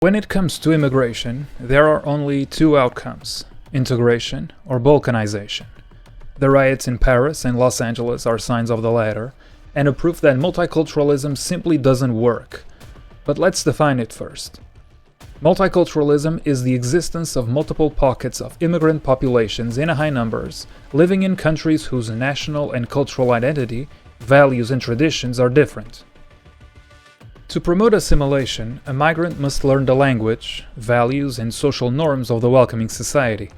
When it comes to immigration, there are only two outcomes: integration or balkanization. The riots in Paris and Los Angeles are signs of the latter, and a proof that multiculturalism simply doesn't work. But let's define it first. Multiculturalism is the existence of multiple pockets of immigrant populations in high numbers, living in countries whose national and cultural identity, values and traditions are different. To promote assimilation, a migrant must learn the language, values, and social norms of the welcoming society.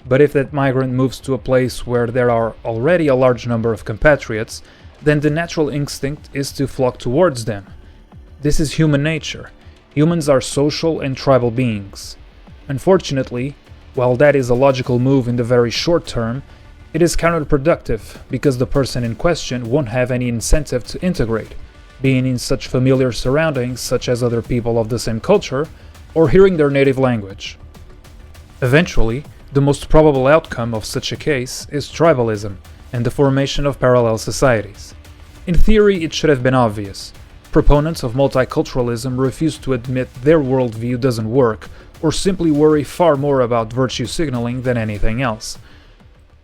But if that migrant moves to a place where there are already a large number of compatriots, then the natural instinct is to flock towards them. This is human nature. Humans are social and tribal beings. Unfortunately, while that is a logical move in the very short term, it is counterproductive because the person in question won't have any incentive to integrate, being in such familiar surroundings such as other people of the same culture, or hearing their native language. Eventually, the most probable outcome of such a case is tribalism and the formation of parallel societies. In theory, it should have been obvious. Proponents of multiculturalism refuse to admit their worldview doesn't work, or simply worry far more about virtue signaling than anything else.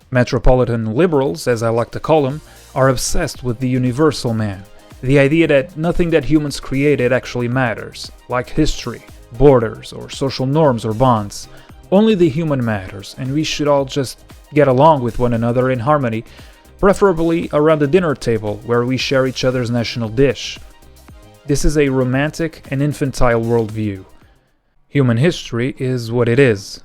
Metropolitan liberals, as I like to call them, are obsessed with the universal man, the idea that nothing that humans created actually matters, like history, borders, or social norms or bonds. Only the human matters, and we should all just get along with one another in harmony, preferably around the dinner table where we share each other's national dish. This is a romantic and infantile worldview. Human history is what it is.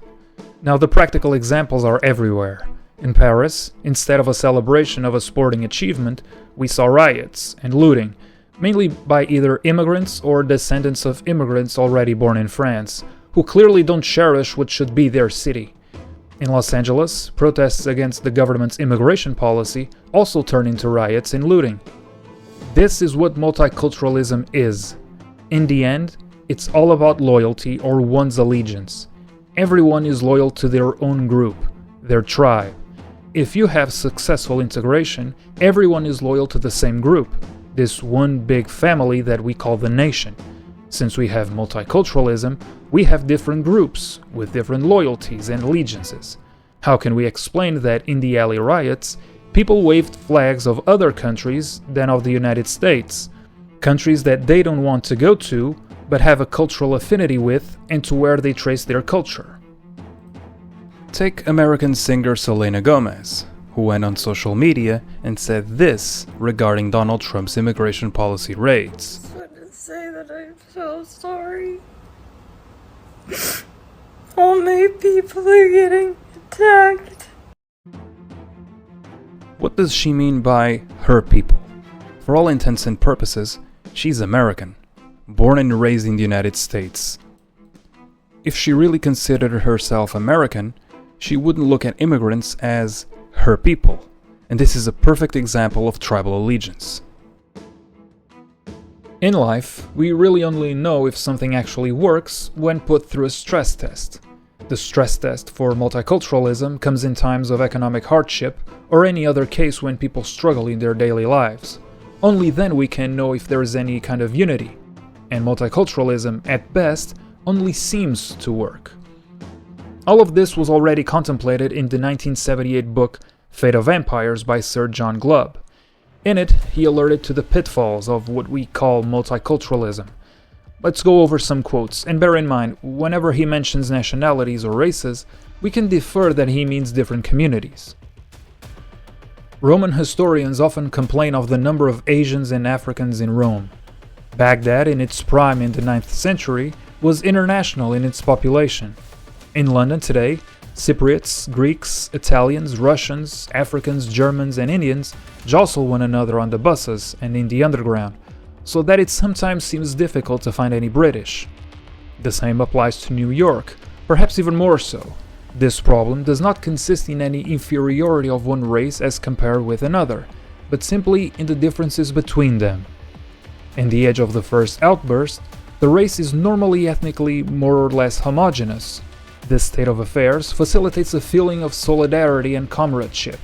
Now, the practical examples are everywhere. In Paris, instead of a celebration of a sporting achievement, we saw riots and looting, mainly by either immigrants or descendants of immigrants already born in France, who clearly don't cherish what should be their city. In Los Angeles, protests against the government's immigration policy also turned into riots and looting. This is what multiculturalism is. In the end, it's all about loyalty or one's allegiance. Everyone is loyal to their own group, their tribe. If you have successful integration, everyone is loyal to the same group, this one big family that we call the nation. Since we have multiculturalism, we have different groups with different loyalties and allegiances. How can we explain that in the alley riots, people waved flags of other countries than of the United States, countries that they don't want to go to, but have a cultural affinity with and to where they trace their culture? Take American singer Selena Gomez, who went on social media and said this regarding Donald Trump's immigration policy raids. I just want to say that I'm so sorry. All my people are getting attacked. What does she mean by her people? For all intents and purposes, she's American, born and raised in the United States. If she really considered herself American, she wouldn't look at immigrants as her people, and this is a perfect example of tribal allegiance. In life, we really only know if something actually works when put through a stress test. The stress test for multiculturalism comes in times of economic hardship or any other case when people struggle in their daily lives. Only then we can know if there is any kind of unity, and multiculturalism, at best, only seems to work. All of this was already contemplated in the 1978 book Fate of Empires by Sir John Glubb. In it, he alerted to the pitfalls of what we call multiculturalism. Let's go over some quotes, and bear in mind, whenever he mentions nationalities or races, we can infer that he means different communities. Roman historians often complain of the number of Asians and Africans in Rome. Baghdad, in its prime in the 9th century, was international in its population. In London today, Cypriots, Greeks, Italians, Russians, Africans, Germans, and Indians jostle one another on the buses and in the underground, so that it sometimes seems difficult to find any British. The same applies to New York, perhaps even more so. This problem does not consist in any inferiority of one race as compared with another, but simply in the differences between them. In the age of the first outburst, the race is normally ethnically more or less homogeneous. This state of affairs facilitates a feeling of solidarity and comradeship.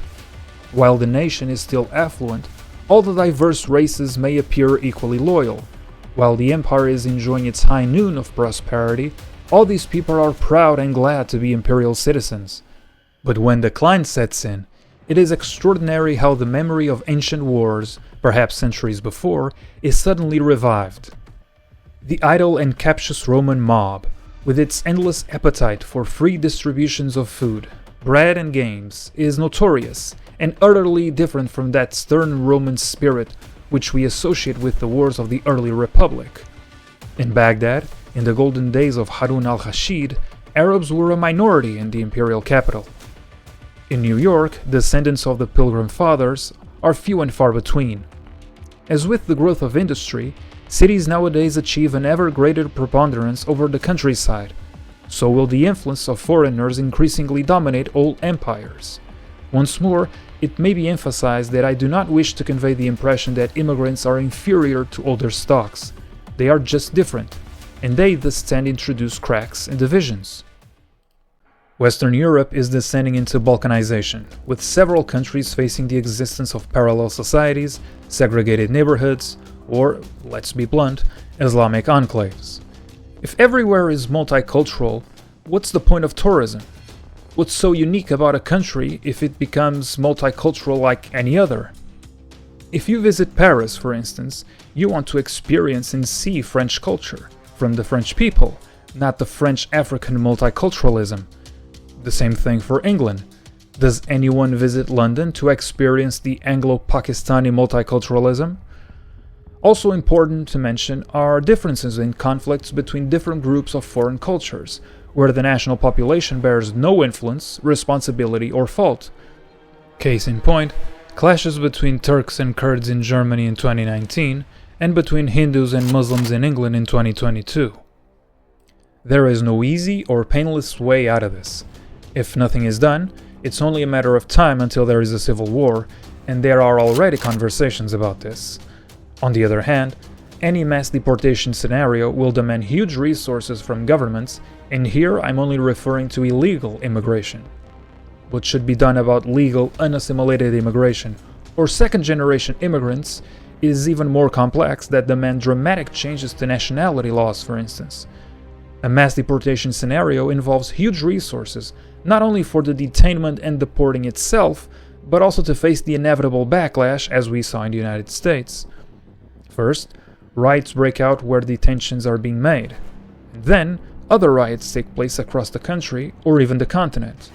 While the nation is still affluent, all the diverse races may appear equally loyal. While the empire is enjoying its high noon of prosperity, all these people are proud and glad to be imperial citizens. But when decline sets in, it is extraordinary how the memory of ancient wars, perhaps centuries before, is suddenly revived. The idle and captious Roman mob, with its endless appetite for free distributions of food, bread and games, is notorious and utterly different from that stern Roman spirit which we associate with the wars of the early Republic. In Baghdad, in the golden days of Harun al-Rashid, Arabs were a minority in the imperial capital. In New York, descendants of the Pilgrim Fathers are few and far between. As with the growth of industry, cities nowadays achieve an ever greater preponderance over the countryside. So will the influence of foreigners increasingly dominate all empires. Once more, it may be emphasized that I do not wish to convey the impression that immigrants are inferior to older stocks. They are just different, and they thus tend to introduce cracks and divisions. Western Europe is descending into balkanization, with several countries facing the existence of parallel societies, segregated neighborhoods, or, let's be blunt, Islamic enclaves. If everywhere is multicultural, what's the point of tourism? What's so unique about a country if it becomes multicultural like any other? If you visit Paris, for instance, you want to experience and see French culture, from the French people, not the French-African multiculturalism. The same thing for England. Does anyone visit London to experience the Anglo-Pakistani multiculturalism? Also important to mention are differences in conflicts between different groups of foreign cultures, where the national population bears no influence, responsibility, or fault. Case in point, clashes between Turks and Kurds in Germany in 2019, and between Hindus and Muslims in England in 2022. There is no easy or painless way out of this. If nothing is done, it's only a matter of time until there is a civil war, and there are already conversations about this. On the other hand, any mass deportation scenario will demand huge resources from governments, and here I'm only referring to illegal immigration. What should be done about legal, unassimilated immigration, or second-generation immigrants, is even more complex that demand dramatic changes to nationality laws, for instance. A mass deportation scenario involves huge resources, not only for the detainment and deporting itself, but also to face the inevitable backlash as we saw in the United States. First, riots break out where detentions are being made. Then, other riots take place across the country or even the continent.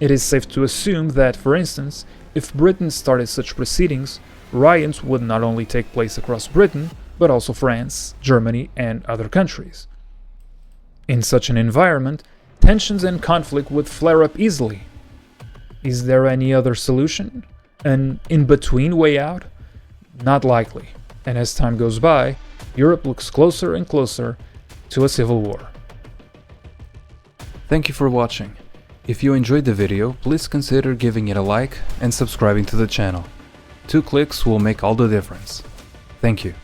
It is safe to assume that, for instance, if Britain started such proceedings, riots would not only take place across Britain, but also France, Germany, and other countries. In such an environment, tensions and conflict would flare up easily. Is there any other solution? An in-between way out? Not likely. And as time goes by, Europe looks closer and closer to a civil war. Thank you for watching. If you enjoyed the video, please consider giving it a like and subscribing to the channel. 2 clicks will make all the difference. Thank you.